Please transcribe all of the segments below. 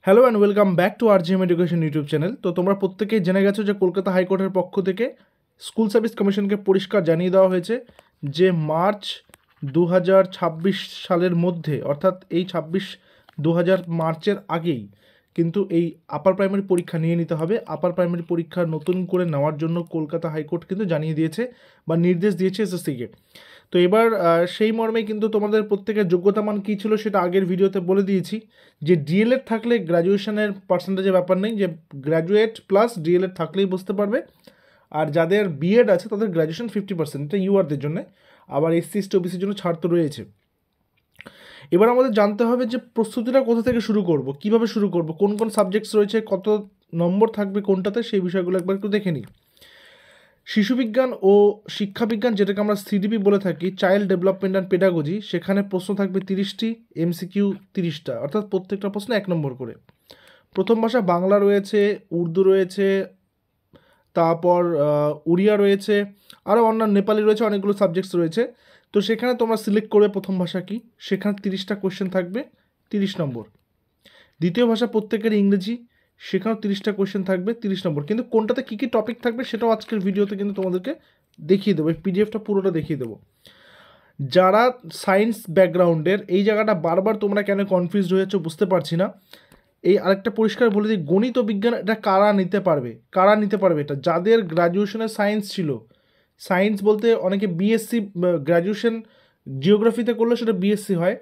Hello and welcome back to RGM education YouTube channel. তো তোমরা প্রত্যেকেই জেনে গেছো যে কলকাতা হাইকোর্টের পক্ষ থেকে স্কুল সার্ভিস কমিশনকে পরিষ্কার জানিয়ে দেওয়া হয়েছে যে মার্চ 2026 সালের মধ্যে, অর্থাৎ এই 26 মার্চের আগেই কিন্তু এই আপার প্রাইমারি পরীক্ষা নিয়ে নিতে হবে। আপার প্রাইমারি পরীক্ষা নতুন করে নেওয়ার জন্য কলকাতা হাইকোর্ট কিন্তু জানিয়ে দিয়েছে বা নির্দেশ দিয়েছে এসএসসিকে। তো এবার সেই মর্মে কিন্তু তোমাদের প্রত্যেকের যোগ্যতা মান কী ছিল সেটা আগের ভিডিওতে বলে দিয়েছি যে ডিএলএড থাকলে গ্র্যাজুয়েশনের পার্সেন্টেজের ব্যাপার নেই, যে গ্র্যাজুয়েট প্লাস ডিএলএড থাকলেই বসতে পারবে। আর যাদের বিএড আছে তাদের গ্র্যাজুয়েশন 50%, এটা ইউআরদের জন্য। আবার এসসি এসটি ওবিসির জন্য ছাড় তো রয়েছে। এবার আমাদের জানতে হবে যে প্রস্তুতিটা কোথা থেকে শুরু করব, কিভাবে শুরু করব, কোন কোন সাবজেক্টস রয়েছে, কত নম্বর থাকবে কোনটাতে, সেই বিষয়গুলো একবার একটু দেখে নিই। শিশুবিজ্ঞান ও শিক্ষাবিজ্ঞান, যেটাকে আমরা সিডিপি বলে থাকি, চাইল্ড ডেভেলপমেন্ট অ্যান্ড পেডাগজি, সেখানে প্রশ্ন থাকবে 30টি, এমসিকিউ 30টা, অর্থাৎ প্রত্যেকটা প্রশ্ন 1 নম্বর করে। প্রথম ভাষা বাংলা রয়েছে, উর্দু রয়েছে, তারপর উড়িয়া রয়েছে, আরও অন্যান্য নেপালি রয়েছে, অনেকগুলো সাবজেক্টস রয়েছে। তো সেখানে তোমরা সিলেক্ট করবে প্রথম ভাষা কি, সেখানে 30টা কোয়েশ্চেন থাকবে, 30 নম্বর। দ্বিতীয় ভাষা প্রত্যেকের ইংরেজি, সেখানেও 30টা কোয়েশ্চেন থাকবে, 30 নম্বর। কিন্তু কোনটাতে কী কী টপিক থাকবে সেটাও আজকের ভিডিওতে কিন্তু তোমাদেরকে দেখিয়ে দেবো, এই পিডিএফটা পুরোটা দেখিয়ে দেবো। যারা সায়েন্স ব্যাকগ্রাউন্ডের, এই জায়গাটা বারবার তোমরা কেন কনফিউজড হয়েছো বুঝতে পারছি না। এই আরেকটা পরিষ্কার বলে দিই, গণিত ও বিজ্ঞান এটা কারা নিতে পারবে এটা যাদের গ্র্যাজুয়েশনে সায়েন্স ছিল। সায়েন্স বলতে অনেকে বিএসসি, গ্র্যাজুয়েশন জিওগ্রাফিতে করলে সেটা বিএসসি হয়,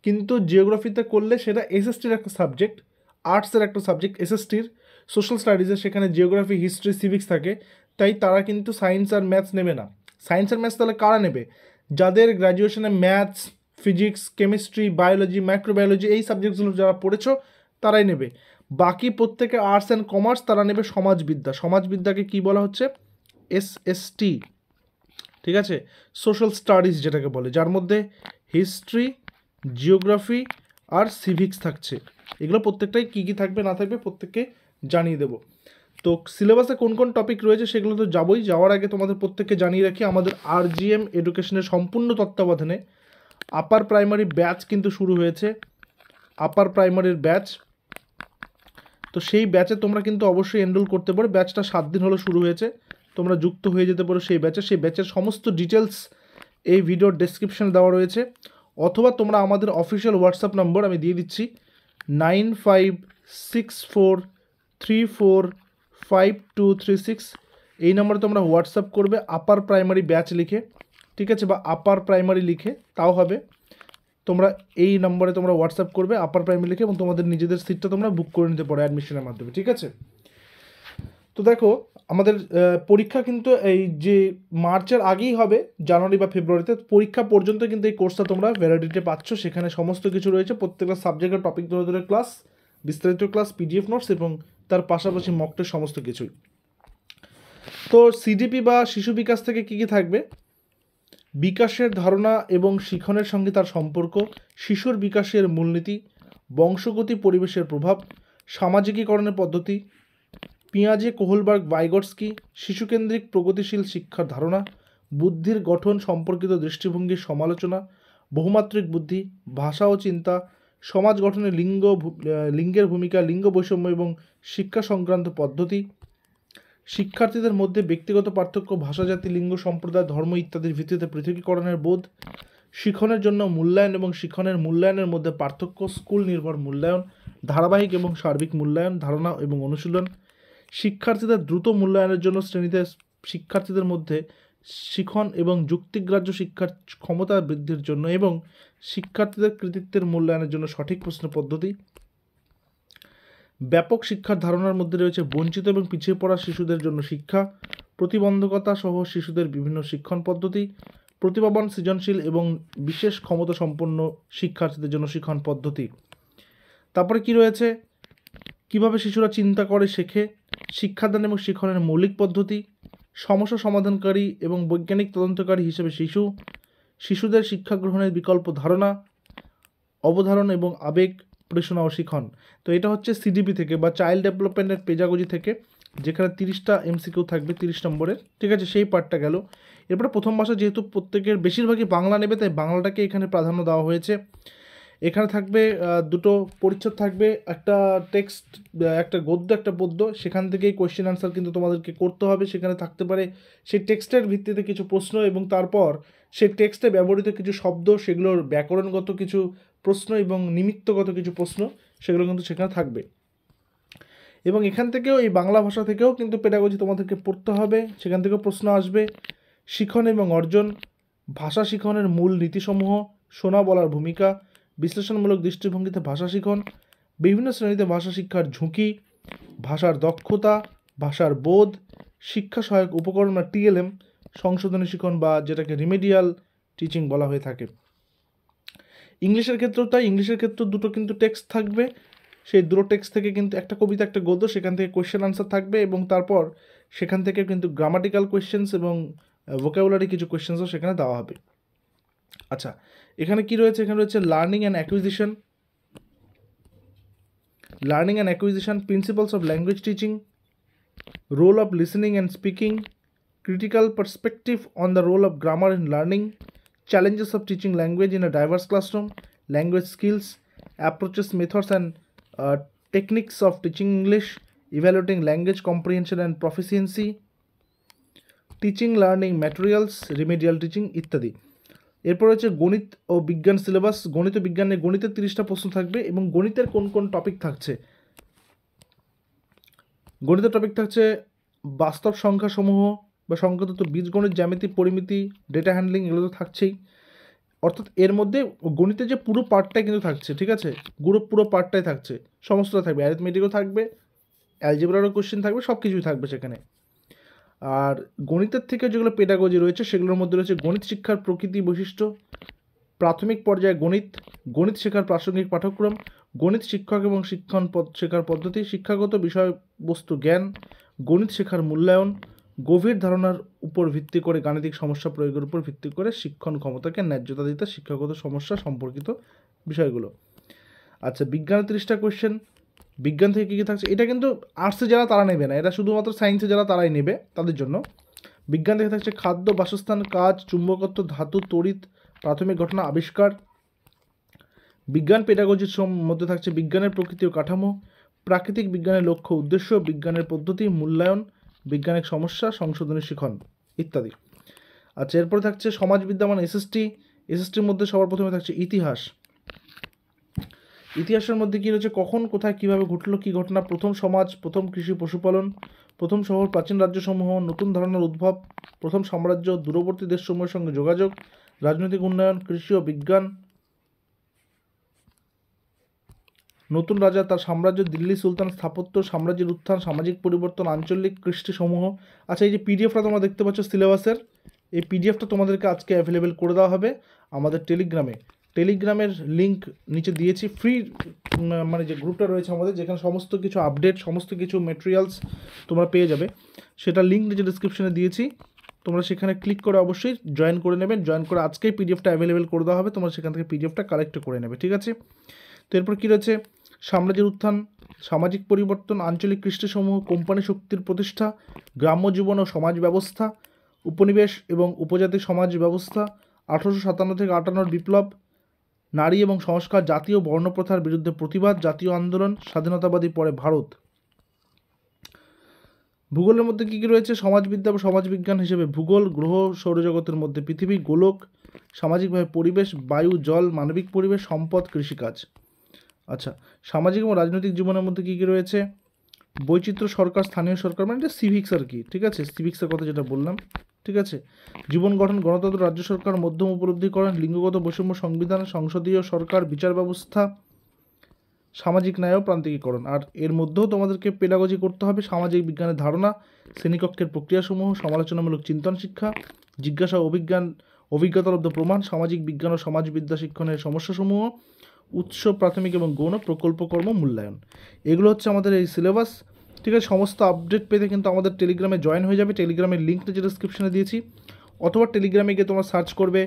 কিন্তু জিওগ্রাফিতে করলে সেটা এসএসটির একটা সাবজেক্ট, আর্টসের একটা সাবজেক্ট এসএসটির, সোশ্যাল স্টাডিজের, সেখানে জিওগ্রাফি, হিস্ট্রি, সিভিক্স থাকে। তাই তারা কিন্তু সায়েন্স আর ম্যাথস নেবে না। সায়েন্স আর ম্যাথস তাহলে কারা নেবে? যাদের গ্র্যাজুয়েশনে maths, physics, chemistry, biology, microbiology এই সাবজেক্টগুলো যারা পড়েছো তারাই নেবে। বাকি প্রত্যেকে আর্টস অ্যান্ড কমার্স তারা নেবে সমাজবিদ্যা। সমাজবিদ্যাকে কি বলা হচ্ছে? এসএসটি, ঠিক আছে? সোশ্যাল স্টাডিজ যেটাকে বলে, যার মধ্যে হিস্ট্রি, জিওগ্রাফি আর সিভিক্স থাকছে। এগুলো প্রত্যেকটাই কী কী থাকবে না থাকবে প্রত্যেককে জানিয়ে দেবো। তো সিলেবাসে কোন কোন টপিক রয়েছে সেগুলো তো যাবোই। যাওয়ার আগে তোমাদের প্রত্যেককে জানিয়ে রাখি, আমাদের আরজিএম এডুকেশনের সম্পূর্ণ তত্ত্বাবধানে আপার প্রাইমারি ব্যাচ কিন্তু শুরু হয়েছে, আপার প্রাইমারির ব্যাচ। তো সেই ব্যাচে তোমরা কিন্তু অবশ্যই এনরোল করতে পারো। ব্যাচটা 7 দিন হলো শুরু হয়েছে, তোমরা যুক্ত হয়ে যেতে পারো সেই ব্যাচে। সেই ব্যাচের সমস্ত ডিটেলস এই ভিডিওর ডেসক্রিপশানে দেওয়া রয়েছে, অথবা তোমরা আমাদের অফিসিয়াল হোয়াটসঅ্যাপ নম্বর আমি দিয়ে দিচ্ছি 9564345236, এই নম্বরে তোমরা হোয়াটসঅ্যাপ করবে আপার প্রাইমারি ব্যাচ লিখে, ঠিক আছে, বা আপার প্রাইমারি লিখে, তাও হবে। তোমরা এই নম্বরে তোমরা হোয়াটসঅ্যাপ করবে আপার প্রাইমারি লিখে, এবং তোমাদের নিজেদের সিটটা তোমরা বুক করে নিতে পারো অ্যাডমিশনের মাধ্যমে, ঠিক আছে? তো দেখো, আমাদের পরীক্ষা কিন্তু এই যে মার্চের আগেই হবে, জানুয়ারি বা ফেব্রুয়ারিতে। পরীক্ষা পর্যন্ত কিন্তু এই কোর্সটা তোমরা ভ্যালিডিটি পাচ্ছ। সেখানে সমস্ত কিছু রয়েছে, প্রত্যেকটা সাবজেক্টের টপিক ধরে ধরে ক্লাস, বিস্তারিত ক্লাস, পিডিএফ নোটস এবং তার পাশাপাশি মক টেস্ট, সমস্ত কিছুই। তো সিডিপি বা শিশু বিকাশ থেকে কী কী থাকবে? বিকাশের ধারণা এবং শিখনের সঙ্গে তার সম্পর্ক, শিশুর বিকাশের মূলনীতি, বংশগতি পরিবেশের প্রভাব, সামাজিকীকরণের পদ্ধতি, পিঁয়াজে কোহলবার্গ ভাইগটস্কি, শিশুকেন্দ্রিক প্রগতিশীল শিক্ষার ধারণা, বুদ্ধির গঠন সম্পর্কিত দৃষ্টিভঙ্গির সমালোচনা, বহুমাত্রিক বুদ্ধি, ভাষা ও চিন্তা, সমাজ গঠনে লিঙ্গের ভূমিকা, লিঙ্গ বৈষম্য এবং শিক্ষা সংক্রান্ত পদ্ধতি, শিক্ষার্থীদের মধ্যে ব্যক্তিগত পার্থক্য, ভাষাজাতি, লিঙ্গ, সম্প্রদায়, ধর্ম ইত্যাদির ভিত্তিতে পৃথকীকরণের বোধ, শিখনের জন্য মূল্যায়ন এবং শিখনের মূল্যায়নের মধ্যে পার্থক্য, স্কুল নির্ভর মূল্যায়ন, ধারাবাহিক এবং সার্বিক মূল্যায়ন, ধারণা এবং অনুশীলন, শিক্ষার্থীদের দ্রুত মূল্যায়নের জন্য শ্রেণীতে শিক্ষার্থীদের মধ্যে শিখন এবং যুক্তিগ্রাহ্য শিক্ষার ক্ষমতা বৃদ্ধির জন্য এবং শিক্ষার্থীদের কৃতিত্বের মূল্যায়নের জন্য সঠিক প্রশ্ন পদ্ধতি, ব্যাপক শিক্ষার ধারণার মধ্যে রয়েছে বঞ্চিত এবং পিছিয়ে পড়া শিশুদের জন্য শিক্ষা, প্রতিবন্ধকতা সহ শিশুদের বিভিন্ন শিক্ষণ পদ্ধতি, প্রতিভাবান, সৃজনশীল এবং বিশেষ ক্ষমতা সম্পন্ন শিক্ষার্থীদের জন্য শিক্ষণ পদ্ধতি। তারপরে কি রয়েছে? কিভাবে শিশুরা চিন্তা করে শেখে, শিক্ষাদান এবং শিক্ষণের মৌলিক পদ্ধতি, সমস্যা সমাধানকারী এবং বৈজ্ঞানিক তদন্তকারী হিসেবে শিশুদের শিক্ষা গ্রহণের বিকল্প ধারণা, অবধারণ এবং আবেগ, প্রেষণা ও শিখন। তো এটা হচ্ছে সিডিপি থেকে বা চাইল্ড ডেভেলপমেন্ট অ্যান্ড পেডাগজি থেকে, যেখানে 30টা এমসিকিউ থাকবে 30 নম্বরের, ঠিক আছে? সেই পার্টটা গেল। এরপরে প্রথম ভাষা, যেহেতু প্রত্যেকের বেশিরভাগই বাংলা নেবে, তাই বাংলাটাকে এখানে প্রাধান্য দেওয়া হয়েছে। এখানে থাকবে দুটো পরিচ্ছদ থাকবে, একটা টেক্সট, একটা গদ্য, একটা পদ্য। সেখান থেকেই কোয়েশ্চেন আনসার কিন্তু তোমাদেরকে করতে হবে। সেখানে থাকতে পারে সেই টেক্সটের ভিত্তিতে কিছু প্রশ্ন, এবং তারপর সেই টেক্সটে ব্যবহৃত কিছু শব্দ, সেগুলোর ব্যাকরণগত কিছু প্রশ্ন এবং নিমিত্তগত কিছু প্রশ্ন, সেগুলো কিন্তু সেখানে থাকবে। এবং এখান থেকেও, এই বাংলা ভাষা থেকেও কিন্তু পেডাগজি তোমাদেরকে পড়তে হবে, সেখান থেকেও প্রশ্ন আসবে। শিখন এবং অর্জন, ভাষা শিখনের মূল নীতিসমূহ, শোনা বলার ভূমিকা, বিশ্লেষণমূলক দৃষ্টিভঙ্গিতে ভাষা শিখন, বিভিন্ন শ্রেণীতে ভাষা শিক্ষার ঝুঁকি, ভাষার দক্ষতা, ভাষার বোধ, শিক্ষা সহায়ক উপকরণ বা টিএলএম, সংশোধনী শিখন বা যেটাকে রিমেডিয়াল টিচিং বলা হয়ে থাকে। ইংলিশের ক্ষেত্রেও তাই, ইংলিশের ক্ষেত্রেও দুটো কিন্তু টেক্সট থাকবে। সেই দুটো টেক্সট থেকে কিন্তু একটা কবিতা, একটা গদ্য, সেখান থেকে কোয়েশ্চেন আনসার থাকবে, এবং তারপর সেখান থেকে কিন্তু গ্রামাটিক্যাল কোয়েশ্চেন্স এবং ভোকাবুলারি কিছু কোয়েশ্চেন্সও সেখানে দেওয়া হবে। আচ্ছা, এখানে কি রয়েছে? এখানে রয়েছে learning and acquisition, principles of language teaching, role of listening and speaking, critical perspective on the role of grammar in learning, challenges of teaching language in a diverse classroom, language skills, approaches, methods and techniques of teaching English, evaluating language comprehension and proficiency, teaching learning materials, remedial teaching ইত্যাদি। এরপর হচ্ছে গণিত ও বিজ্ঞান syllabus. গণিত ও বিজ্ঞানে গণিতের 30টা প্রশ্ন থাকবে, এবং গণিতের কোন কোন টপিক থাকছে? গণিতের টপিক থাকছে বাস্তব সংখ্যাসমূহ বা সংখ্যাতত্ত্ব, বীজগণিত, জ্যামিতি, পরিমিতি, ডেটা হ্যান্ডলিং, এগুলো তো থাকছেই। অর্থাৎ এর মধ্যে গণিতের যে পুরো পার্টটাই কিন্তু থাকছে, ঠিক আছে? পুরো পার্টটাই থাকছে, সমস্তটা থাকবে। অ্যারিথমেটিকও থাকবে, অ্যালজেব্রারও কোশ্চেন থাকবে, সব কিছুই থাকবে সেখানে। আর গণিতের থেকে যেগুলো পেডাগজি রয়েছে, সেগুলোর মধ্যে রয়েছে গণিত শিক্ষার প্রকৃতি বৈশিষ্ট্য, প্রাথমিক পর্যায়ে গণিত শেখার প্রাসঙ্গিক পাঠ্যক্রম, গণিত শিক্ষক এবং শেখার পদ্ধতি, শিক্ষাগত বিষয়বস্তু জ্ঞান, গণিত শেখার মূল্যায়ন, গভীর ধারণার উপর ভিত্তি করে গাণিতিক সমস্যা প্রয়োগের উপর ভিত্তি করে শিক্ষণ ক্ষমতাকে ন্যায্যতা দিতে শিক্ষাগত সমস্যা সম্পর্কিত বিষয়গুলো। আচ্ছা, বিজ্ঞানের 30টা কোয়েশ্চেন। বিজ্ঞান থেকে কী কী থাকছে? এটা কিন্তু আর্টসে যারা তারা নেবে না, এটা শুধুমাত্র সায়েন্সে যারা তারাই নেবে, তাদের জন্য। বিজ্ঞান থেকে থাকছে খাদ্য, বাসস্থান, কাজ, চুম্বকত্ব, ধাতু, তড়িৎ, প্রাথমিক ঘটনা, আবিষ্কার। বিজ্ঞান পেডাগজির মধ্যে থাকছে বিজ্ঞানের প্রকৃতি ও কাঠামো, প্রাকৃতিক বিজ্ঞানের লক্ষ্য উদ্দেশ্য, বিজ্ঞানের পদ্ধতি, মূল্যায়ন, বৈজ্ঞানিক সমস্যা, সংশোধনী শিখন ইত্যাদি। আচ্ছা, এরপরে থাকছে সমাজবিদ্যা মানে এসএসটির মধ্যে সবার প্রথমে থাকছে ইতিহাস। ইতিহাসের মধ্যে কী রয়েছে? কখন, কোথায়, কীভাবে ঘটলো, কী ঘটনা, প্রথম সমাজ, প্রথম কৃষি পশুপালন, প্রথম শহর, প্রাচীন রাজ্যসমূহ, নতুন ধারণার উদ্ভব, প্রথম সাম্রাজ্য, দূরবর্তী দেশসমূহের সঙ্গে যোগাযোগ, রাজনৈতিক উন্নয়ন, কৃষি ও বিজ্ঞান, নতুন রাজা, তার সাম্রাজ্য, দিল্লি সুলতান, স্থাপত্য, সাম্রাজ্যের উত্থান, সামাজিক পরিবর্তন, আঞ্চলিক কৃষ্টিসমূহ। আচ্ছা, এই যে পিডিএফটা তোমরা দেখতে পাচ্ছ সিলেবাসের, এই পিডিএফটা তোমাদেরকে আজকে অ্যাভেলেবেল করে দেওয়া হবে আমাদের টেলিগ্রামের লিঙ্ক নিচে দিয়েছি। ফ্রি মানে যে গ্রুপটা রয়েছে আমাদের, যেখানে সমস্ত কিছু আপডেট, সমস্ত কিছু মেটেরিয়ালস তোমরা পেয়ে যাবে, সেটা লিঙ্ক নিচে ডিসক্রিপশনে দিয়েছি। তোমরা সেখানে ক্লিক করে অবশ্যই জয়েন করে নেবেন। জয়েন করে আজকেই পিডিএফটা অ্যাভেলেবেল করে দেওয়া হবে, তোমরা সেখান থেকে পিডিএফটা কালেক্ট করে নেবে, ঠিক আছে? তো এরপর কী রয়েছে? সাম্রাজ্যের উত্থান, সামাজিক পরিবর্তন, আঞ্চলিক কৃষ্টিসমূহ, কোম্পানি শক্তির প্রতিষ্ঠা, গ্রাম্য জীবন ও সমাজ ব্যবস্থা, উপনিবেশ এবং উপজাতি সমাজ ব্যবস্থা, 1857 থেকে 58 বিপ্লব, নারী এবং সংস্কার, জাতীয় বর্ণপ্রথার বিরুদ্ধে প্রতিবাদ, জাতীয় আন্দোলন, স্বাধীনতাবাদী পরে ভারত। ভূগোলের মধ্যে কী কী রয়েছে? সমাজবিদ্যা বা সমাজবিজ্ঞান হিসেবে ভূগোল, গ্রহ সৌরজগতের মধ্যে পৃথিবী, গোলক, সামাজিকভাবে পরিবেশ, বায়ু, জল, মানবিক পরিবেশ, সম্পদ, কৃষিকাজ। আচ্ছা, সামাজিক এবং রাজনৈতিক জীবনের মধ্যে কী কী রয়েছে? বৈচিত্র্য, সরকার, স্থানীয় সরকার, মানে এটা সিভিক্স আর কি, ঠিক আছে? সিভিক্সের কথা যেটা বললাম, ঠিক আছে? জীবন গঠন, গণতন্ত্র, রাজ্য সরকার, মধ্যম উপলব্ধিকরণ, লিঙ্গগত বৈষম্য, সংবিধান, সংসদীয় সরকার, বিচার ব্যবস্থা, সামাজিক ন্যায় ও প্রান্তিকীকরণ। আর এর মধ্যেও তোমাদেরকে পেডাগজি করতে হবে সামাজিক বিজ্ঞানের ধারণা, শ্রেণীকক্ষের প্রক্রিয়াসমূহ, সমালোচনামূলক চিন্তন শিক্ষা, জিজ্ঞাসা অভিজ্ঞতালব্ধ প্রমাণ, সামাজিক বিজ্ঞান ও সমাজবিদ্যা শিক্ষণের সমস্যাসমূহ, উৎস, প্রাথমিক এবং গৌণ, প্রকল্পকর্ম, মূল্যায়ন। এগুলো হচ্ছে আমাদের এই সিলেবাস, ঠিক আছে? সমস্ত আপডেট পেতে কিন্তু আমাদের টেলিগ্রামে জয়েন হয়ে যাবে। টেলিগ্রামের লিঙ্কটা যে ডিসক্রিপশনে দিয়েছি, অথবা টেলিগ্রামে গিয়ে তোমরা সার্চ করবে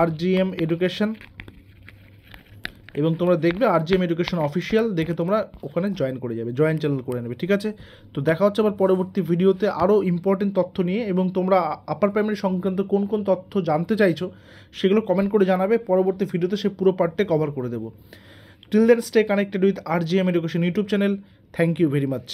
RGM এডুকেশন, এবং তোমরা দেখবে RGM এডুকেশন অফিসিয়াল দেখে তোমরা ওখানে জয়েন করে যাবে, জয়েন চ্যানেল করে নেবে, ঠিক আছে? তো দেখা হচ্ছে আবার পরবর্তী ভিডিওতে আরও ইম্পর্টেন্ট তথ্য নিয়ে, এবং তোমরা আপার প্রাইমারি সংক্রান্ত কোন কোন তথ্য জানতে চাইছো সেগুলো কমেন্ট করে জানাবে, পরবর্তী ভিডিওতে সে পুরো পার্টে কভার করে দেবো। Till then stay connected with RGM education YouTube channel. Thank you very much.